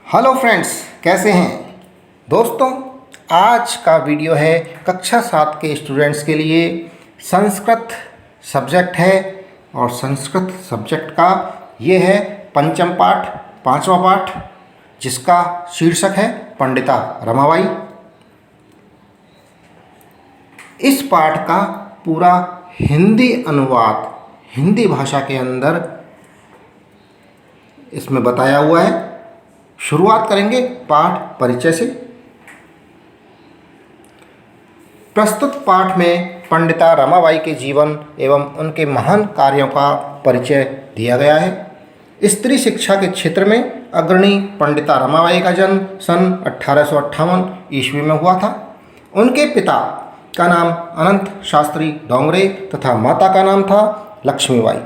Hello friends, कैसे हैं दोस्तों। आज का वीडियो है कक्षा 7 के स्टूडेंट्स के लिए। संस्कृत सब्जेक्ट है और संस्कृत सब्जेक्ट का ये है पंचम पाठ, पांचवा पाठ, जिसका शीर्षक है पंडिता रमाबाई। इस पाठ का पूरा हिंदी अनुवाद हिंदी भाषा के अंदर इसमें बताया हुआ है। शुरुआत करेंगे पाठ परिचय से। प्रस्तुत पाठ में पंडिता रमाबाई के जीवन एवं उनके महान कार्यों का परिचय दिया गया है। स्त्री शिक्षा के क्षेत्र में अग्रणी पंडिता रमाबाई का जन्म सन 1858 ईस्वी में हुआ था। उनके पिता का नाम अनंत शास्त्री डोंगरे तथा माता का नाम था लक्ष्मीबाई।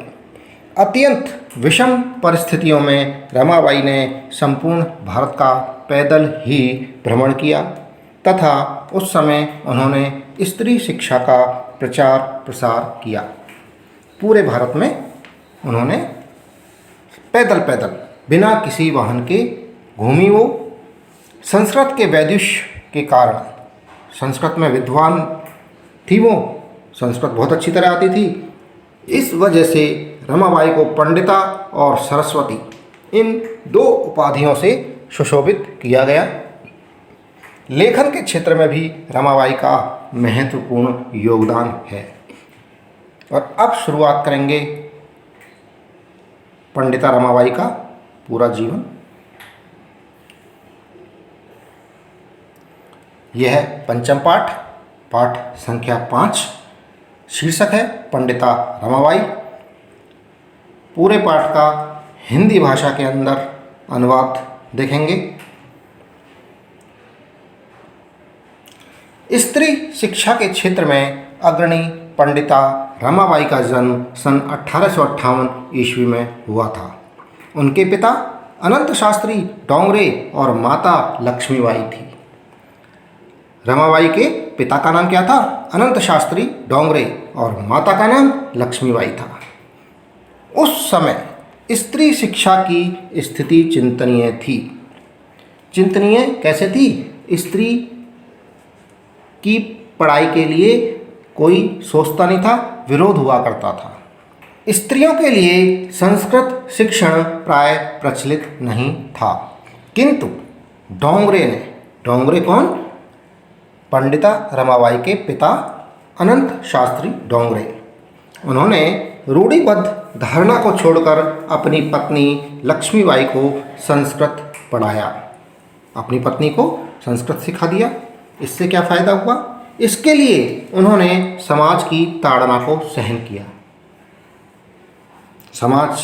अत्यंत विषम परिस्थितियों में रमाबाई ने संपूर्ण भारत का पैदल ही भ्रमण किया तथा उस समय उन्होंने स्त्री शिक्षा का प्रचार प्रसार किया। पूरे भारत में उन्होंने पैदल पैदल बिना किसी वाहन के घूमी। वो संस्कृत के वैदुष्य के कारण संस्कृत में विद्वान थी। वो संस्कृत बहुत अच्छी तरह आती थी। इस वजह से रमाबाई को पंडिता और सरस्वती इन दो उपाधियों से सुशोभित किया गया। लेखन के क्षेत्र में भी रमाबाई का महत्वपूर्ण योगदान है। और अब शुरुआत करेंगे पंडिता रमाबाई का पूरा जीवन। यह है पंचम पाठ, पाठ संख्या 5। शीर्षक है पंडिता रमाबाई। पूरे पाठ का हिंदी भाषा के अंदर अनुवाद देखेंगे। स्त्री शिक्षा के क्षेत्र में अग्रणी पंडिता रमाबाई का जन्म सन 1858 ईस्वी में हुआ था। उनके पिता अनंत शास्त्री डोंगरे और माता लक्ष्मीबाई थी। रमाबाई के पिता का नाम क्या था? अनंत शास्त्री डोंगरे और माता का नाम लक्ष्मीबाई था। उस समय स्त्री शिक्षा की स्थिति चिंतनीय थी। चिंतनीय कैसे थी? स्त्री की पढ़ाई के लिए कोई सोचता नहीं था, विरोध हुआ करता था। स्त्रियों के लिए संस्कृत शिक्षण प्राय प्रचलित नहीं था। किंतु डोंगरे कौन? पंडिता रमाबाई के पिता अनंत शास्त्री डोंगरे। उन्होंने रूढ़िबद्ध धारणा को छोड़कर अपनी पत्नी लक्ष्मीबाई को संस्कृत पढ़ाया। अपनी पत्नी को संस्कृत सिखा दिया। इससे क्या फ़ायदा हुआ? इसके लिए उन्होंने समाज की ताड़ना को सहन किया। समाज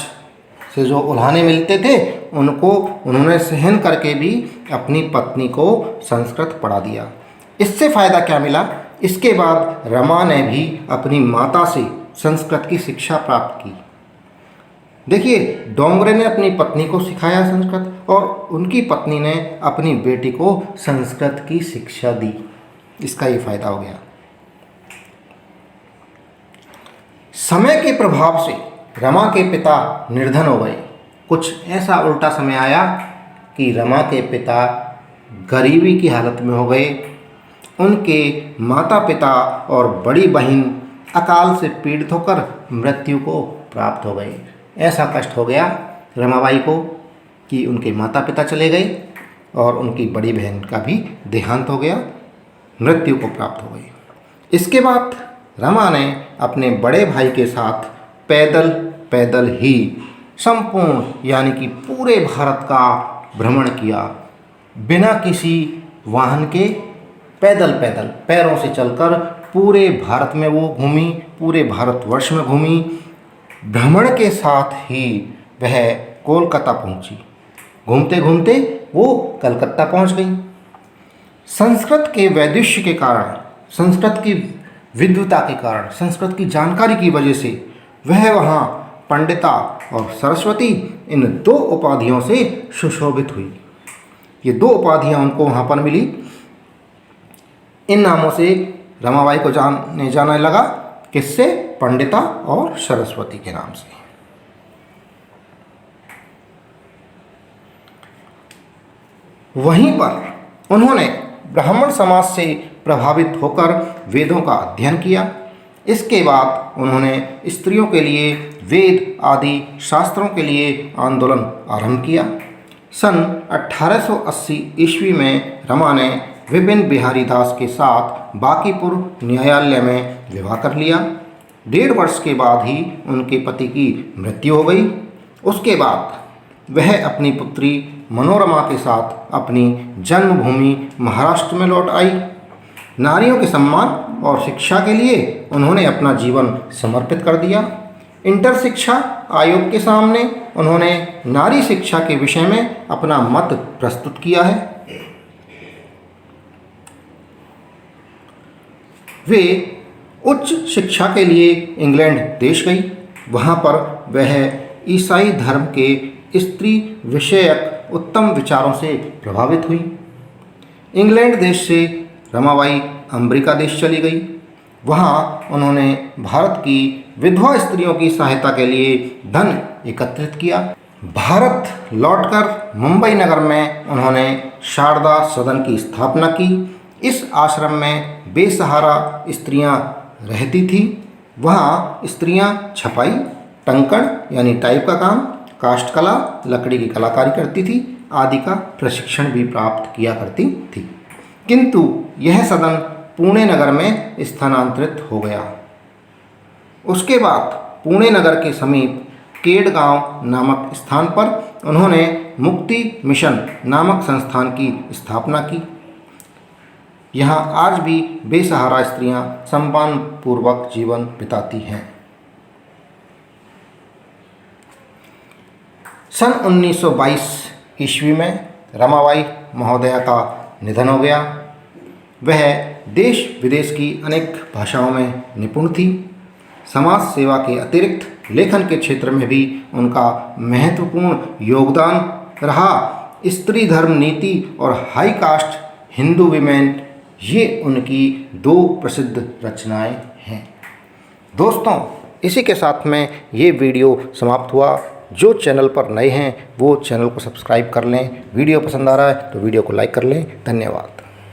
से जो उल्हाने मिलते थे उनको उन्होंने सहन करके भी अपनी पत्नी को संस्कृत पढ़ा दिया। इससे फ़ायदा क्या मिला? इसके बाद रमा ने भी अपनी माता से संस्कृत की शिक्षा प्राप्त की। देखिए, डोंगरे ने अपनी पत्नी को सिखाया संस्कृत और उनकी पत्नी ने अपनी बेटी को संस्कृत की शिक्षा दी। इसका ये फायदा हो गया। समय के प्रभाव से रमा के पिता निर्धन हो गए। कुछ ऐसा उल्टा समय आया कि रमा के पिता गरीबी की हालत में हो गए। उनके माता पिता और बड़ी बहन अकाल से पीड़ित होकर मृत्यु को प्राप्त हो गए। ऐसा कष्ट हो गया रमाबाई को कि उनके माता पिता चले गए और उनकी बड़ी बहन का भी देहांत हो गया, मृत्यु को प्राप्त हो गई। इसके बाद रमा ने अपने बड़े भाई के साथ पैदल पैदल ही संपूर्ण यानी कि पूरे भारत का भ्रमण किया। बिना किसी वाहन के पैदल पैदल पैरों से चलकर पूरे भारत में वो घूमी, पूरे भारतवर्ष में घूमी। भ्रमण के साथ ही वह कोलकाता पहुंची। घूमते घूमते वो कलकत्ता पहुंच गई। संस्कृत के वैदुष्य के कारण, संस्कृत की विद्वता के कारण, संस्कृत की जानकारी की वजह से वह वहाँ पंडिता और सरस्वती इन दो उपाधियों से सुशोभित हुई। ये दो उपाधियाँ उनको वहाँ पर मिली। इन नामों से रमाबाई को जाना लगा। किससे? पंडिता और सरस्वती के नाम से। वहीं पर उन्होंने ब्राह्मण समाज से प्रभावित होकर वेदों का अध्ययन किया। इसके बाद उन्होंने स्त्रियों के लिए वेद आदि शास्त्रों के लिए आंदोलन आरंभ किया। सन 1880 ईस्वी में रमा ने विपिन बिहारी दास के साथ बांकीपुर न्यायालय में विवाह कर लिया। 1.5 वर्ष के बाद ही उनके पति की मृत्यु हो गई। उसके बाद वह अपनी पुत्री मनोरमा के साथ अपनी जन्मभूमि महाराष्ट्र में लौट आई। नारियों के सम्मान और शिक्षा के लिए उन्होंने अपना जीवन समर्पित कर दिया। इंटर शिक्षा आयोग के सामने उन्होंने नारी शिक्षा के विषय में अपना मत प्रस्तुत किया है। वे उच्च शिक्षा के लिए इंग्लैंड देश गई। वहाँ पर वह ईसाई धर्म के स्त्री विषयक उत्तम विचारों से प्रभावित हुई। इंग्लैंड देश से रमाबाई अमेरिका देश चली गई। वहाँ उन्होंने भारत की विधवा स्त्रियों की सहायता के लिए धन एकत्रित किया। भारत लौटकर मुंबई नगर में उन्होंने शारदा सदन की स्थापना की। इस आश्रम में बेसहारा स्त्रियां रहती थीं। वहाँ स्त्रियां छपाई, टंकण यानी टाइप का काम, काष्ठकला, लकड़ी की कलाकारी करती थी आदि का प्रशिक्षण भी प्राप्त किया करती थी। किंतु यह सदन पुणे नगर में स्थानांतरित हो गया। उसके बाद पुणे नगर के समीप केडगांव नामक स्थान पर उन्होंने मुक्ति मिशन नामक संस्थान की स्थापना की। यहाँ आज भी बेसहारा स्त्रियां सम्मानपूर्वक जीवन बिताती हैं। सन 1922 ईस्वी में रमाबाई महोदया का निधन हो गया। वह देश विदेश की अनेक भाषाओं में निपुण थी। समाज सेवा के अतिरिक्त लेखन के क्षेत्र में भी उनका महत्वपूर्ण योगदान रहा। स्त्री धर्म नीति और हाई कास्ट हिंदू विमेन, ये उनकी 2 प्रसिद्ध रचनाएं हैं। दोस्तों, इसी के साथ में ये वीडियो समाप्त हुआ। जो चैनल पर नए हैं वो चैनल को सब्सक्राइब कर लें। वीडियो पसंद आ रहा है तो वीडियो को लाइक कर लें। धन्यवाद।